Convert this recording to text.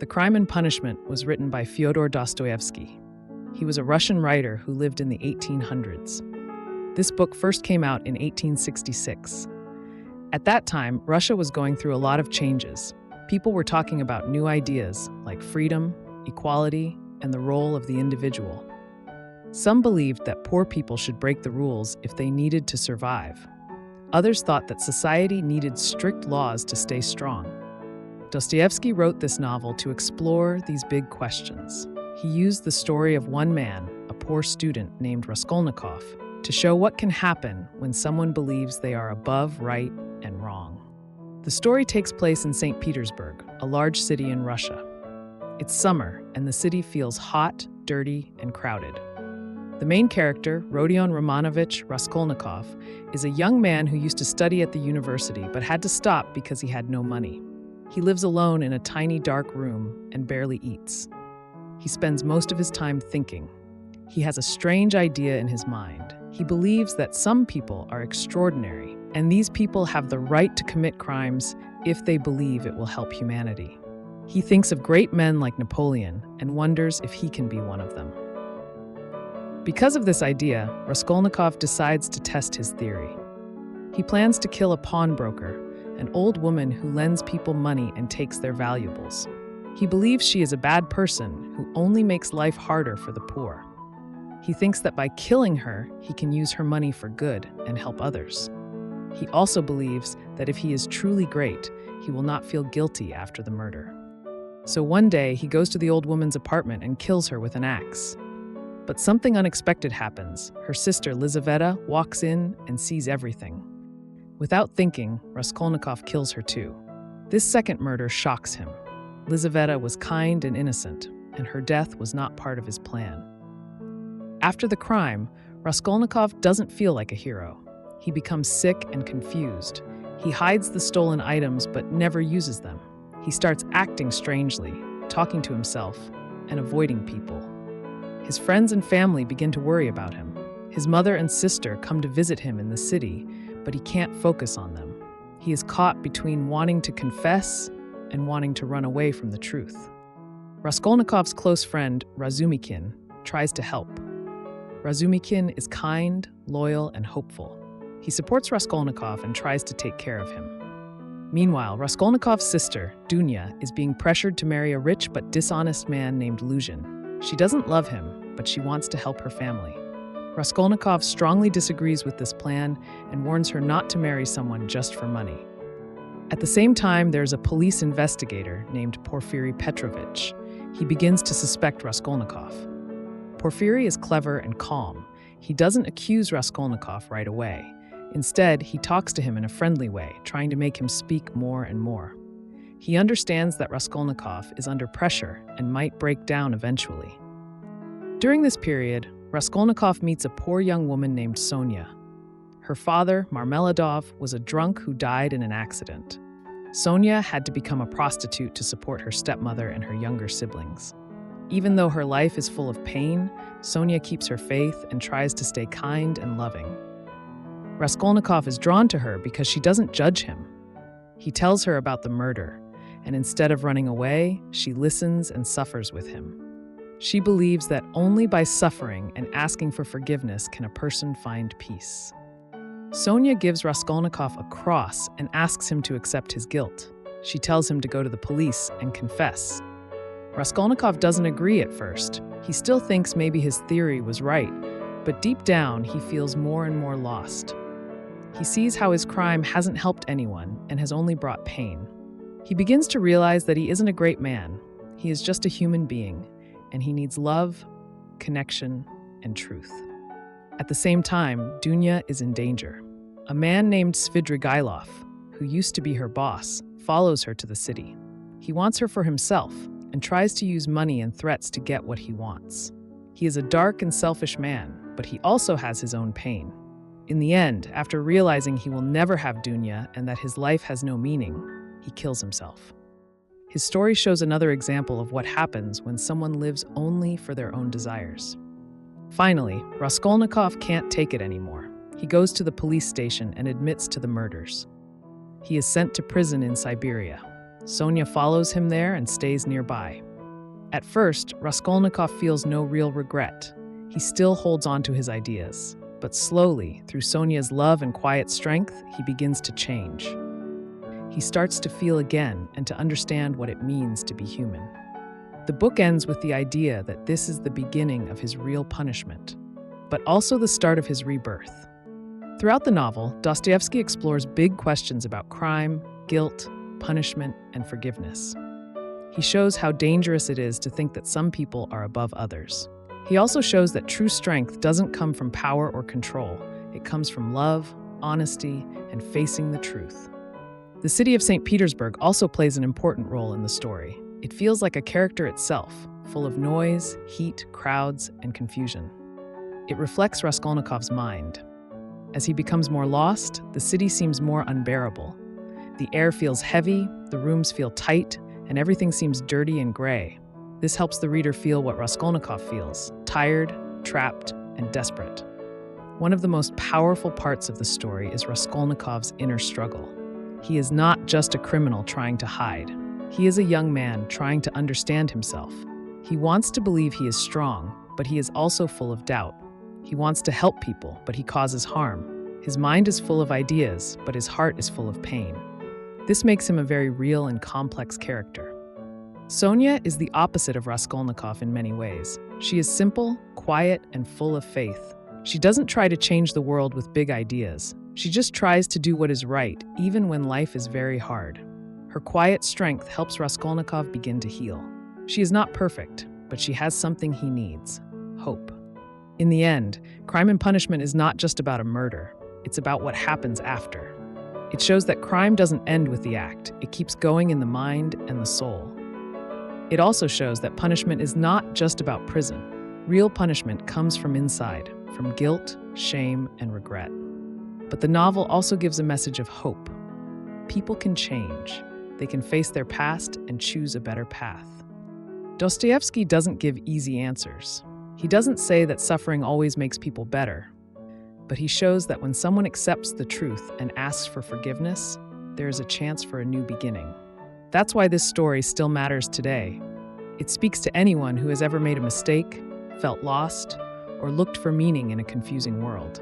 The Crime and Punishment was written by Fyodor Dostoevsky. He was a Russian writer who lived in the 1800s. This book first came out in 1866. At that time, Russia was going through a lot of changes. People were talking about new ideas like freedom, equality, and the role of the individual. Some believed that poor people should break the rules if they needed to survive. Others thought that society needed strict laws to stay strong. Dostoevsky wrote this novel to explore these big questions. He used the story of one man, a poor student named Raskolnikov, to show what can happen when someone believes they are above right and wrong. The story takes place in St. Petersburg, a large city in Russia. It's summer, and the city feels hot, dirty, and crowded. The main character, Rodion Romanovich Raskolnikov, is a young man who used to study at the university but had to stop because he had no money. He lives alone in a tiny dark room and barely eats. He spends most of his time thinking. He has a strange idea in his mind. He believes that some people are extraordinary, and these people have the right to commit crimes if they believe it will help humanity. He thinks of great men like Napoleon and wonders if he can be one of them. Because of this idea, Raskolnikov decides to test his theory. He plans to kill a pawnbroker, an old woman who lends people money and takes their valuables. He believes she is a bad person who only makes life harder for the poor. He thinks that by killing her, he can use her money for good and help others. He also believes that if he is truly great, he will not feel guilty after the murder. So one day, he goes to the old woman's apartment and kills her with an axe. But something unexpected happens. Her sister, Lizaveta, walks in and sees everything. Without thinking, Raskolnikov kills her too. This second murder shocks him. Lizaveta was kind and innocent, and her death was not part of his plan. After the crime, Raskolnikov doesn't feel like a hero. He becomes sick and confused. He hides the stolen items but never uses them. He starts acting strangely, talking to himself, and avoiding people. His friends and family begin to worry about him. His mother and sister come to visit him in the city, but he can't focus on them. He is caught between wanting to confess and wanting to run away from the truth. Raskolnikov's close friend, Razumikin, tries to help. Razumikin is kind, loyal, and hopeful. He supports Raskolnikov and tries to take care of him. Meanwhile, Raskolnikov's sister, Dunya, is being pressured to marry a rich but dishonest man named Luzhin. She doesn't love him, but she wants to help her family. Raskolnikov strongly disagrees with this plan and warns her not to marry someone just for money. At the same time, there's a police investigator named Porfiry Petrovich. He begins to suspect Raskolnikov. Porfiry is clever and calm. He doesn't accuse Raskolnikov right away. Instead, he talks to him in a friendly way, trying to make him speak more and more. He understands that Raskolnikov is under pressure and might break down eventually. During this period, Raskolnikov meets a poor young woman named Sonia. Her father, Marmeladov, was a drunk who died in an accident. Sonia had to become a prostitute to support her stepmother and her younger siblings. Even though her life is full of pain, Sonia keeps her faith and tries to stay kind and loving. Raskolnikov is drawn to her because she doesn't judge him. He tells her about the murder, and instead of running away, she listens and suffers with him. She believes that only by suffering and asking for forgiveness can a person find peace. Sonia gives Raskolnikov a cross and asks him to accept his guilt. She tells him to go to the police and confess. Raskolnikov doesn't agree at first. He still thinks maybe his theory was right, but deep down he feels more and more lost. He sees how his crime hasn't helped anyone and has only brought pain. He begins to realize that he isn't a great man. He is just a human being, and he needs love, connection, and truth. At the same time, Dunya is in danger. A man named Svidrigailov, who used to be her boss, follows her to the city. He wants her for himself and tries to use money and threats to get what he wants. He is a dark and selfish man, but he also has his own pain. In the end, after realizing he will never have Dunya and that his life has no meaning, he kills himself. His story shows another example of what happens when someone lives only for their own desires. Finally, Raskolnikov can't take it anymore. He goes to the police station and admits to the murders. He is sent to prison in Siberia. Sonia follows him there and stays nearby. At first, Raskolnikov feels no real regret. He still holds on to his ideas. But slowly, through Sonia's love and quiet strength, he begins to change. He starts to feel again and to understand what it means to be human. The book ends with the idea that this is the beginning of his real punishment, but also the start of his rebirth. Throughout the novel, Dostoevsky explores big questions about crime, guilt, punishment, and forgiveness. He shows how dangerous it is to think that some people are above others. He also shows that true strength doesn't come from power or control. It comes from love, honesty, and facing the truth. The city of St. Petersburg also plays an important role in the story. It feels like a character itself, full of noise, heat, crowds, and confusion. It reflects Raskolnikov's mind. As he becomes more lost, the city seems more unbearable. The air feels heavy, the rooms feel tight, and everything seems dirty and gray. This helps the reader feel what Raskolnikov feels: tired, trapped, and desperate. One of the most powerful parts of the story is Raskolnikov's inner struggle. He is not just a criminal trying to hide. He is a young man trying to understand himself. He wants to believe he is strong, but he is also full of doubt. He wants to help people, but he causes harm. His mind is full of ideas, but his heart is full of pain. This makes him a very real and complex character. Sonia is the opposite of Raskolnikov in many ways. She is simple, quiet, and full of faith. She doesn't try to change the world with big ideas. She just tries to do what is right, even when life is very hard. Her quiet strength helps Raskolnikov begin to heal. She is not perfect, but she has something he needs: hope. In the end, Crime and Punishment is not just about a murder. It's about what happens after. It shows that crime doesn't end with the act. It keeps going in the mind and the soul. It also shows that punishment is not just about prison. Real punishment comes from inside, from guilt, shame, and regret. But the novel also gives a message of hope. People can change. They can face their past and choose a better path. Dostoevsky doesn't give easy answers. He doesn't say that suffering always makes people better. But he shows that when someone accepts the truth and asks for forgiveness, there is a chance for a new beginning. That's why this story still matters today. It speaks to anyone who has ever made a mistake, felt lost, or looked for meaning in a confusing world.